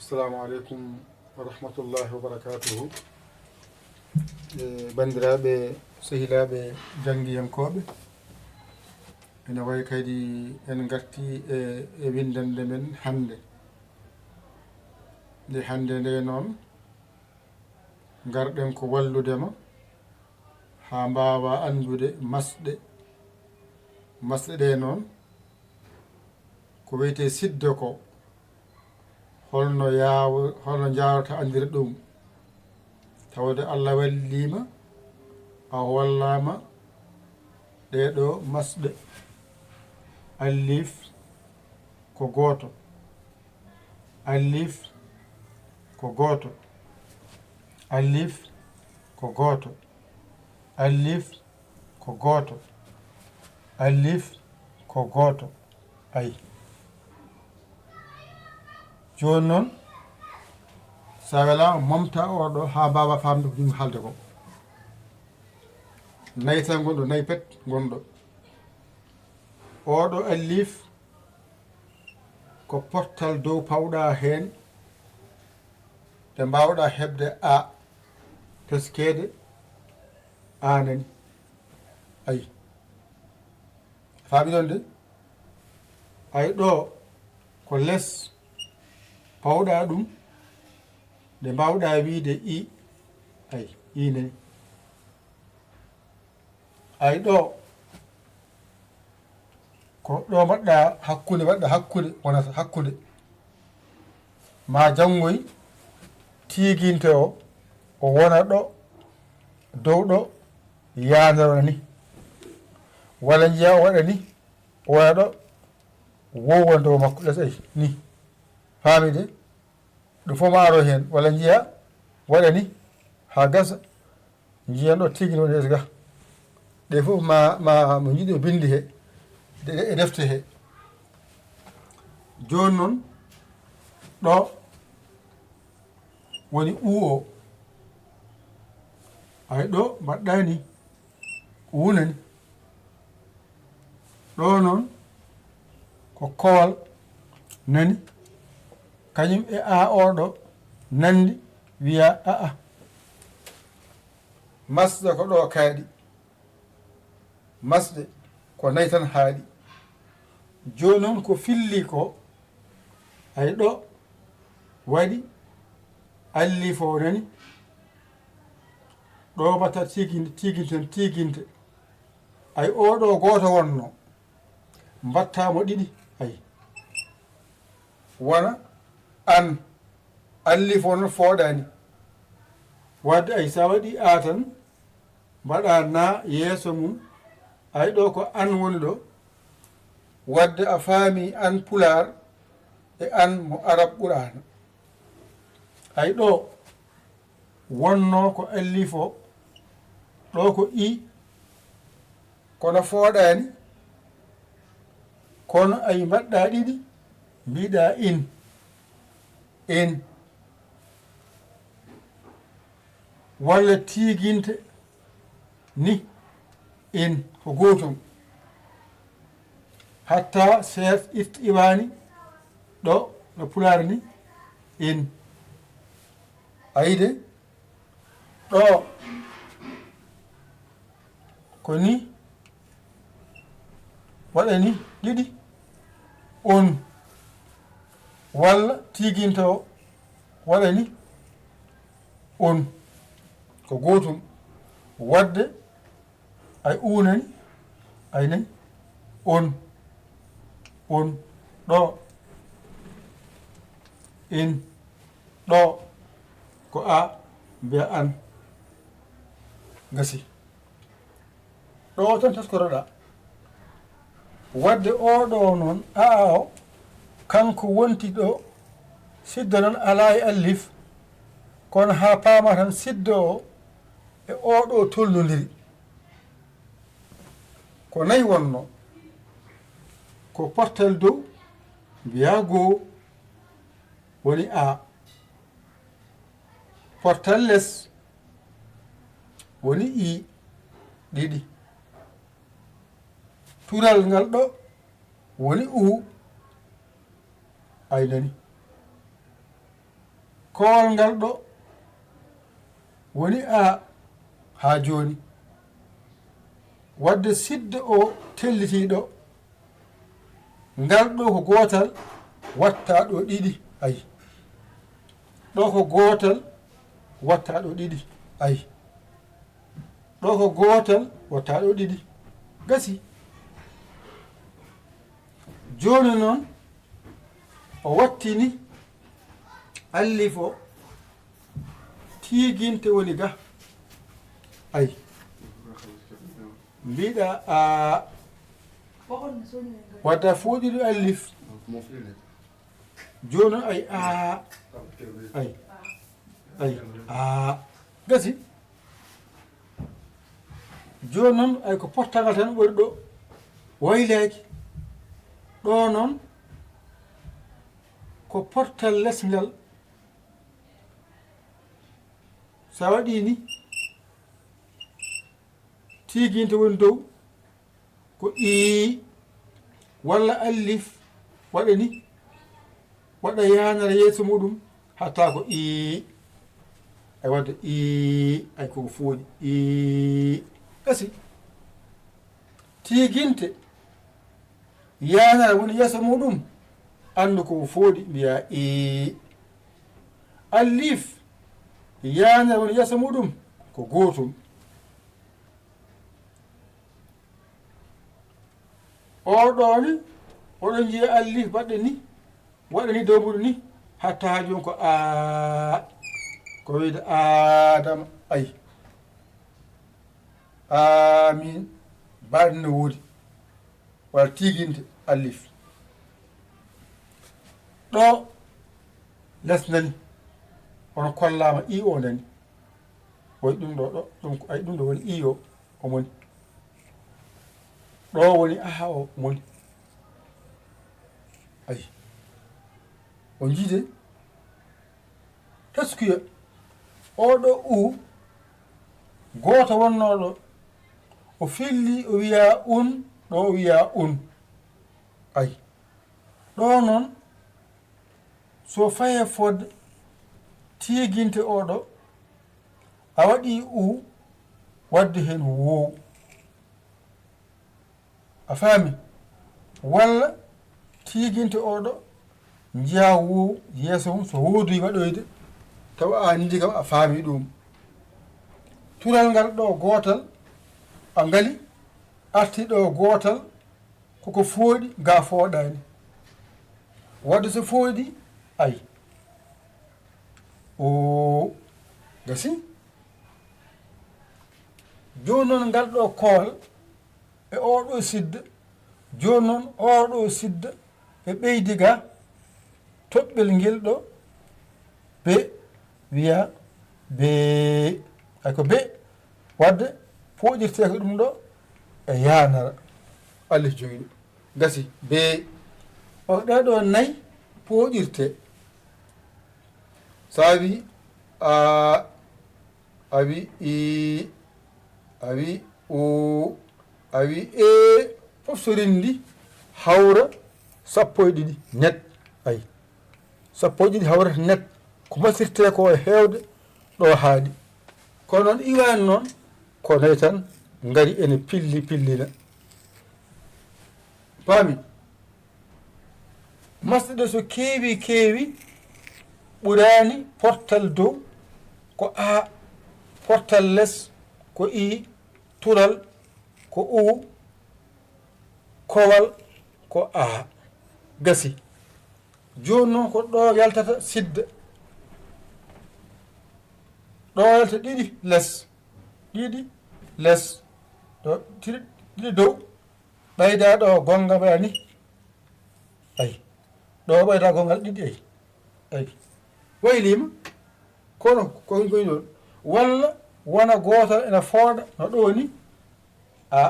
Assalamu aleykum wa rahmatullahi wa barakatuhu. Bandiraɓe sehilaɓe jangguiyankoɓe, ene wayi kadi en garti e windande men hande. Nde hande nde noon garɗen ko walludema ha mbawa andude masɗe ɗe noon ko wiyete sidde ko holno jawata andira ɗum tawde Allah wallima a wallama ɗeɗo masɗe. Alif ko goto, alif ko goto, alif ko goto, alif ko goto, alif ko goto. Ayi joni noon sa welama momta oɗo ha mbawa famde ko ɗum haalde ko. Nayi tan gonɗo, nayi pet gonɗo. Oɗo alif ko portal dow pawɗa hen te mbawɗa hebde a teskede anani. Ayi faami ɗon de. Ayi ɗo ko less pawɗa ɗum nde mbawɗa wiide i. Ayi i nani. Ayi ɗo ko ɗo mbaɗɗa hakkude, waɗɗa hakkude wonata hakkude ma janngoy tiginte o wona ɗo dow ɗo yandirona ni, walla jiya o waɗa ni o wona ɗo wowa dow makko les. Ayi ni faami de. ɗum fof ma aro hen, walla jiya waɗa ni ha gasa jiyan ɗo tigui woni les ga. ɗe fof ma mo jiiɗi o bindi he e defte he. Joni noon ɗo woni u o. ay ɗo mbaɗɗani unani. ɗo noon ko kowal nani, kañum e a oɗo nandi wiya aa masɗe ko ɗo kaaɗi. Masɗe ko nayi tan haaɗi. Joni noon ko filli ko ay ɗo waɗi allifo nani, ɗo mbatta tiginte. Ay oɗo goto wonno mbattamo ɗiɗi. Ay wona an allifo noon fooɗani wadde. Ay sa waɗi a tan mbaɗa na yeeso mum. Ay ɗo ko an woni ɗo, wadde a faami an pular e an mo arab ɓurana. ay ɗo wonno ko allifo, ɗo ko i kono fooɗani, kono ay mbaɗɗa ɗiɗi mbiɗa in walla tiginte ni in ko gotum. hatta seet iwani ɗo no pulare ni in. ayide ɗo ko ni waɗa ni ɗiɗi on, walla tiginta o waɗa ni on ko gotum. wadde ay unani ay nani on ɗo in, ɗo ko a mbiya an gasi. ɗo tan taskoroɗa. wadde oɗo noon aa o kanko wonti ɗo siddo noon ala e allif, kono ha paama tan siddo o e oɗo tolnodiri. ko nayi wonno, ko portel dow mbiya goo woni a, portal less woni i ɗiɗi, tural ngal ɗo woni u. ay nani kowal ngal ɗo woni a ha joni wadde sidde o tellitiɗo ngal ɗo ko gotal watta ɗo ɗiɗi ayi ɗo ko gotal watta ɗo ɗiɗi ayi ɗo ko gotal watta ɗo ɗiɗi gasi joni noon o wattini allifo tiginte woni ga ayi mbiɗa a wadda foɗiɗo allif joni ay a ay a gasi joni noon ay ko portagal tan ɓori ɗo waylaki ɗo noon ko portal lesngal sa waɗi ni tiginte woni dow ko i walla allif waɗa ni waɗa yanara yeeso muɗum hatta ko i ay wadda i ay koko fooɗi i gasi tiginte yanara woni yeeso muɗum andu koko fooɗi mbiya i allif yanara woni yeeso muɗum ko gotum oɗoni oɗon jiiya allif baɗɗe ni waɗa ni dow muɗum ni hatta ha joni ko a ko wiyde adama ayi amin baɗi no woodi walla tiginte allif ɗo les nani ono kollama i o nani woy ɗum ɗo ɗo ɗum ay ɗum ɗo woni i o omoni ɗo woni aha o moni ayi o jiide teskuya oɗo u goto wonnoɗo o filli o wiya ɗo o wiya ayi ɗo noon so faye fodde tiginte oɗo a waɗi wadde hen wow a faami walla tiginte oɗo jiya wow yeeso mum so woodi waɗoyde tawa a andi kam a faami ɗum tural ngal ɗo gotal a ngali arti ɗo gotal koko fooɗi ga fooɗani wadde so fooɗi ayi o gasi joni noon ngal ɗo kowal e oɗo sidda joni noon oɗo sidda e ɓeydi ga toɓɓel ngel ɗo be wiya be ay ko be wadde fooƴirte ko ɗum ɗo e yanara alif jogiɗo gasi be o ɗeɗo nayyi pooƴirte sa wi a wi i a wi o a wi e fof so rendi hawra sappo e ɗiɗi net ayi sappo e ɗiɗi hawrata net ko masirte ko e hewde ɗo haaɗi kono noon iwani noon ko nayi tan ngari ene pillina paami masɗe ɗe so keewi ɓurani portal dow ko a portal less ko i tural ko u kowal ko a gasi joni noon ko ɗo yaltata sidda ɗo yalta ɗiɗi less ɗo ɗiɗi dow ɓeyda ɗo gonga mbaɗa ni ayi ɗo ɓeyda gongal ɗiɗi ayi waylima kono koy ɗon walla wona gotal ene fooɗa no ɗo ni a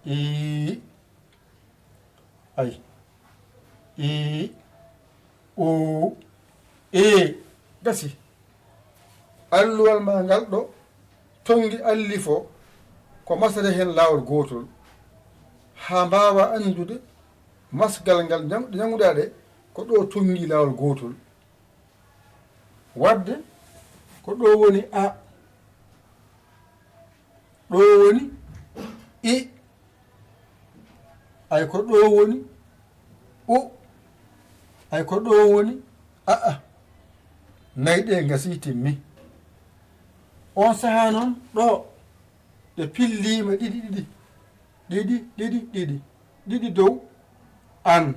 i ayi i o e gasi alluwal ma ngal ɗo tongi allifo ko masade hen lawol gotol ha mbawa andude masgal ngal janguɗa ɗe ko ɗo tongi lawol gotol wadde ko ɗo woni a, ɗo woni i, ay ko ɗo woni u, ay ko ɗo woni aa. nayi ɗe gasi timmi. on saha noon ɗo ɗe pillima ɗiɗi dow an,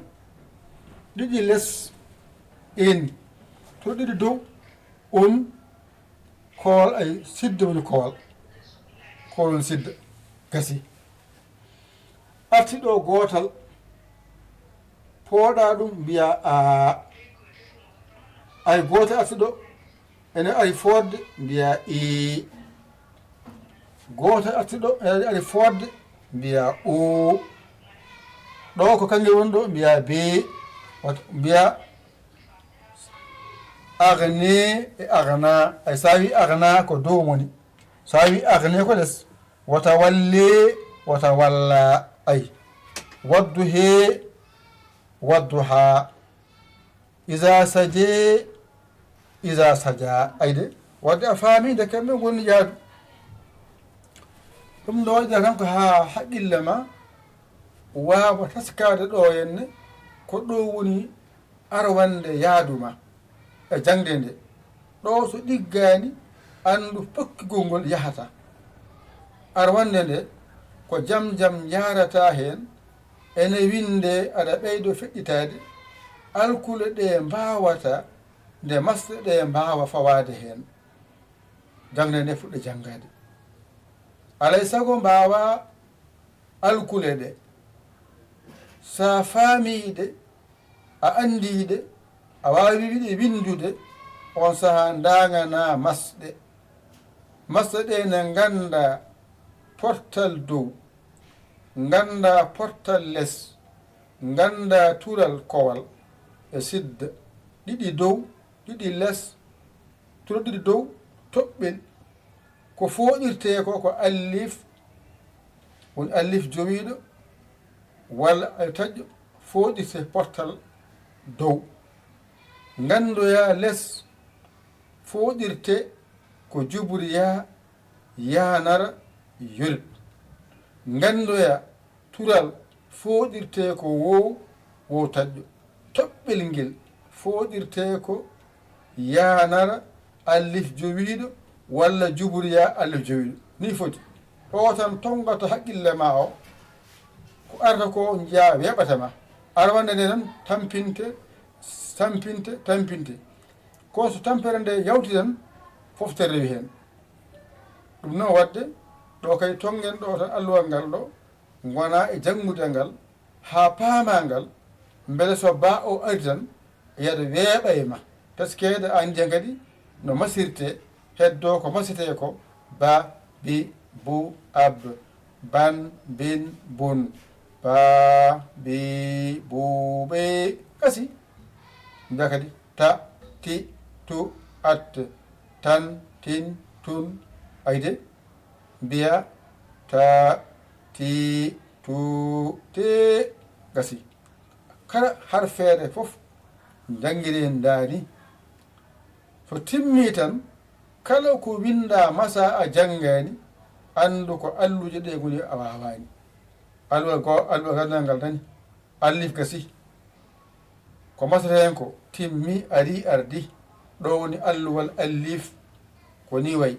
ɗiɗi less in, to ɗiɗi dow kowal ay sidda woni kowal woni sidda gasi. arti ɗo gotal pooɗa ɗum mbiya a, ay gotal arti ɗo ene ari fodde mbiya i, gotal arti ɗo ene ari fodde mbiya u, ɗo ko kange woni ɗo mbiya b, mbiya agne e agna. ay sa wi agna ko dow woni, sa wi agne ko less. wata walle wata walla. ay waddu he waddu ha, isa saje isa sadia. ayde wadde a faamide kamɓe gonni jaadu. ɗum ɗo waɗira tan ko ha haqqille ma wawa taskade ɗo henne ko ɗo woni arwande yaaduma e jangde nde. ɗo so ɗiggani andu pokkigol ngol yahata. arwande nde ko jam jam jarata hen, ene winde aɗa ɓeydo feƴƴitade. alkule ɗe mbawata nde masɗe ɗe mbawa fawade hen, jangde nde fuɗɗe jangade. alay sago mbawa alkule ɗe, sa faamiide a andiide a wawi wiɗe windude, on saha dagana masɗe. masɗe ɗe ne ganda portal dow, ganda portal less, ganda tural kowal e sidda, ɗiɗi dow ɗiɗi less, turo ɗiɗi dow toɓɓel. ko foɗirte ko allif woni allif jowiɗo walla ay taƴƴo foɗirte portal dow. gandoya less foɗirte ko jubriya yanara yolb. gandoya tural foɗirte ko wow taƴƴo. toɓɓel ngel foɗirte ko yanara allif jowiɗo walla jubriya allif jowiɗo. ni foti ɗo tan tongata haqqille ma o ko arta ko jaa weɓatama. arwande nde tan tampinte ko so tampere nde yawti tan foftere rewi hen. ɗum noon wadde ɗo kay tongen ɗo tan alluwal ngal ɗo gona e jangude ngal ha paama ngal, beele so ba o ari tan yeeɗa weeɓa e ma, taskede ande kadi no masirte. heddo ko masete ko ba, bi, bu, ab, ban, bin, bun, ba, bi, bu, ɓe kasi. mbiya kadi ta, ti, tu, at, tan, tin, tun. ayde mbiya ta, ti, tu, te gasi. kala har feere fof jangiren daani so timmi tan kala ko winda masa a jangani andu ko alluje ɗe goni a wawani. alluwal gandal ngal tani allif gasi ko masata hen ko timmi ari ardi. ɗo woni alluwal allif ko ni wayi.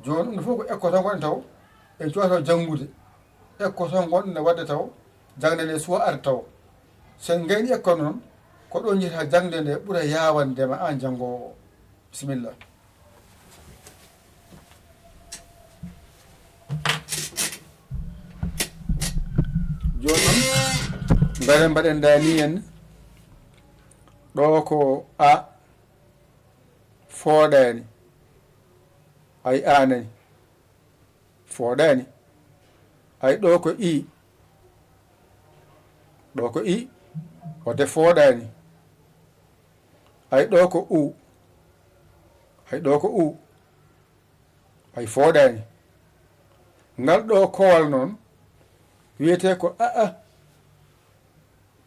joni ɗum fof ko ekko tan gonɗe taw en cuwataw jangude. ekko tan gonɗe wadde taw jangde nde suwa ar taw. sen gayni ekko noon ko ɗo jiita jangde nde ɓuura yawandema an jangowo o. bisimillah. joni noon garen mbaɗen dani en ɗo ko a fooɗani. ay anani fooɗani. ay ɗo ko i, ɗo ko i wadde fooɗani. ay ɗo ko u, ay ɗo ko u, ay fooɗani. ngal ɗo kowal noon wiyete ko aa.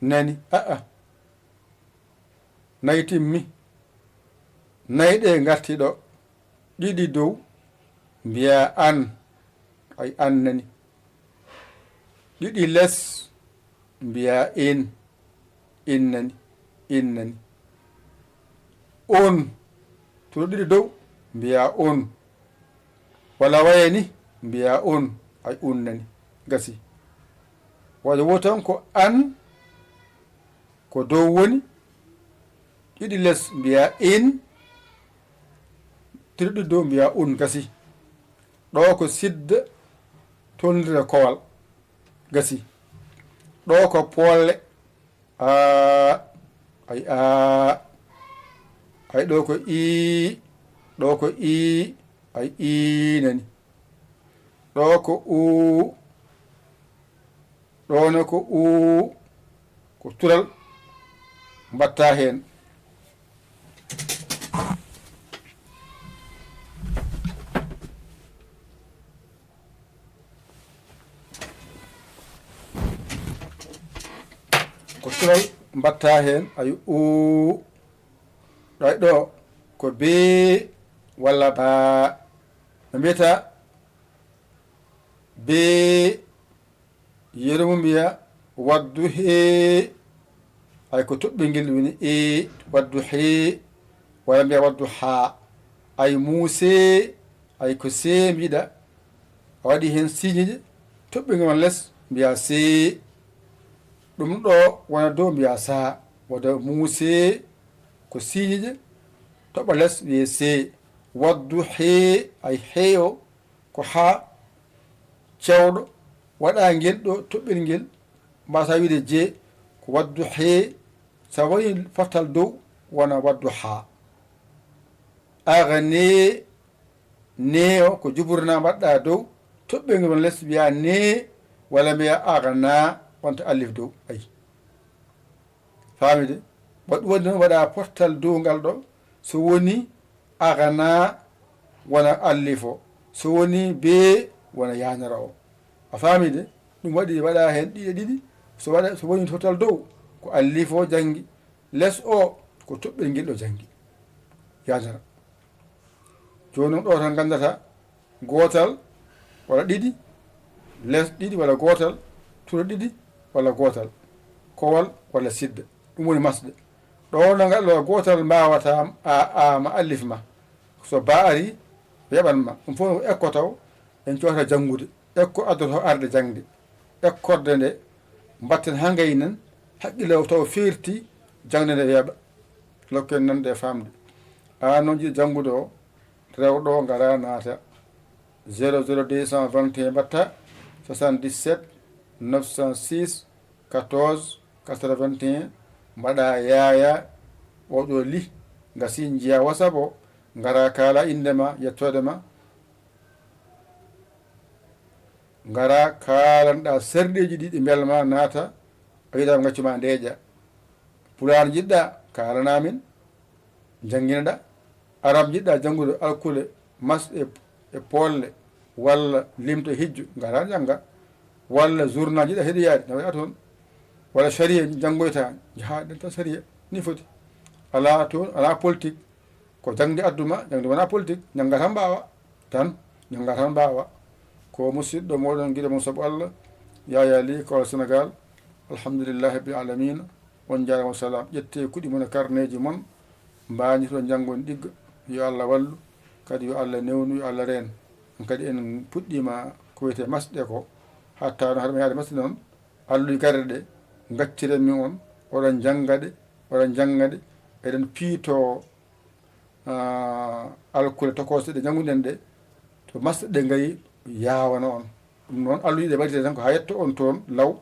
nani aa nayi timmi. nayi ɗe garti ɗo ɗiɗi dow mbiya an ay an nani, ɗiɗi less mbiya in nani, in nani. On to ɗiɗi dow mbiya on, wala wayani mbiya on ay un nani gasi. waɗi wo tan ko an ko dow woni, ɗiɗi less mbiya in, ɗiɗi dow mbiya un gasi. ɗo ko sidda tolnira kowal gasi. ɗo ko polle a ay a ay ɗo ko i, ɗo ko i ay i nani. ɗo ko u, ɗone ko u, ko tural mbatta hen. ko tural mbatta hen ay u. ɗay ɗo ko be walla ba, no mbiyata be yerumu mbiya waddu he, ay ko toɓɓingel woni e waddu he, walla mbiya waddu ha. ay muuse ay ko se mbiɗa, a waɗi hen signe toɓɓingel man less mbiya se, ɗum ɗo wona dow mbiya sa. wada muuse ko signe je toɓa less wiye se. waddu he ay heyo ko ha cewɗo waɗa ngel ɗo toɓɓirngel mbasa wiide je ko waddu he. sa waɗi fattal dow wona waddu ha. aga ne, ne o ko juburna mbaɗɗa dow toɓɓirngel man less mbiya ne, walla mbiya aga na wonta allif dow. ayi famide waɗi woni noon waɗa pottal dow ngal ɗo, so woni agana wona allif o, so woni be wona yanara o. a famide ɗum waɗi waɗa hen ɗiɗi ɗiɗi. so waɗa so woni total dow ko allif o jangi, less o ko toɓɓirguel ɗo jangi yanara. joni noon ɗo tan gandata gotal walla ɗiɗi, less ɗiɗi walla gotal, turo ɗiɗi walla gotal, kowal walla sidda. ɗum woni masɗe. ɗo no gaɗɗo gotal mbawata a ma allif ma, so ba ari yaɓanma. ɗum fof no ekko taw en coota janngude. ekko addoto arde jangde. ekkorde nde mbatten ha gaynen haqqille o taw firti jangde nde weeɓa lokken nande e famde. an noon jiɗi janngude o rewɗo ngara naata 00221 mbatta 77 906 14 81 mbaɗa yaya oɗo li gasi jiya whatsapp o, ngara kala indema yettode ma, ngara kalanɗa sarɗeji ɗi ɗi belma naata a wiɗama gaccuma ndeeƴa. pulaar jiɗɗa kalanamin jangguineɗa, arab jiɗɗa janngude alkule masɗe e polle walla limto hijju ngara jangga, walla journal jiɗɗa heɗoyade nawaɗa toon, walla saria janggoyta jahaɗen tan saria ni foti. ala toon ala politique, ko jangde adduma, jangde wona politique. jangga tan mbawa tan, jangga tan mbawa. ko musidɗo moɗon guiɗo mon saabu Allah yaya li kowal Sénégal. alhamdulillahi rabbil alamina. on jarama salam. ƴette kuɗi mon e carneji mon, mbañi to janggoni ɗigga. yo Allah wallu, kadi yo Allah newnu, yo Allah reen. kadi en puɗɗima ko wiyete masɗe ko, hatta no haɗa yaade masɗe noon alluy garɗe ɗe gaccirenmi on, oɗon janggaɗe, oɗon janggaɗe, eɗen piito alkule tokose ɗe jangguɗen ɗe, to masɗe ɗe gayi yawana on. ɗum noon alluyiɗe waɗite tan ko ha yetto on toon law,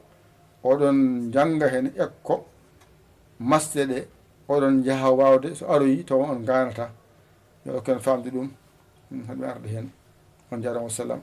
oɗon jangga hen ekko masɗe ɗe, oɗon jaaha wawde so aroyi taw on ganata. yo ken famde ɗum haɗe arde hen. on jarama wassalam.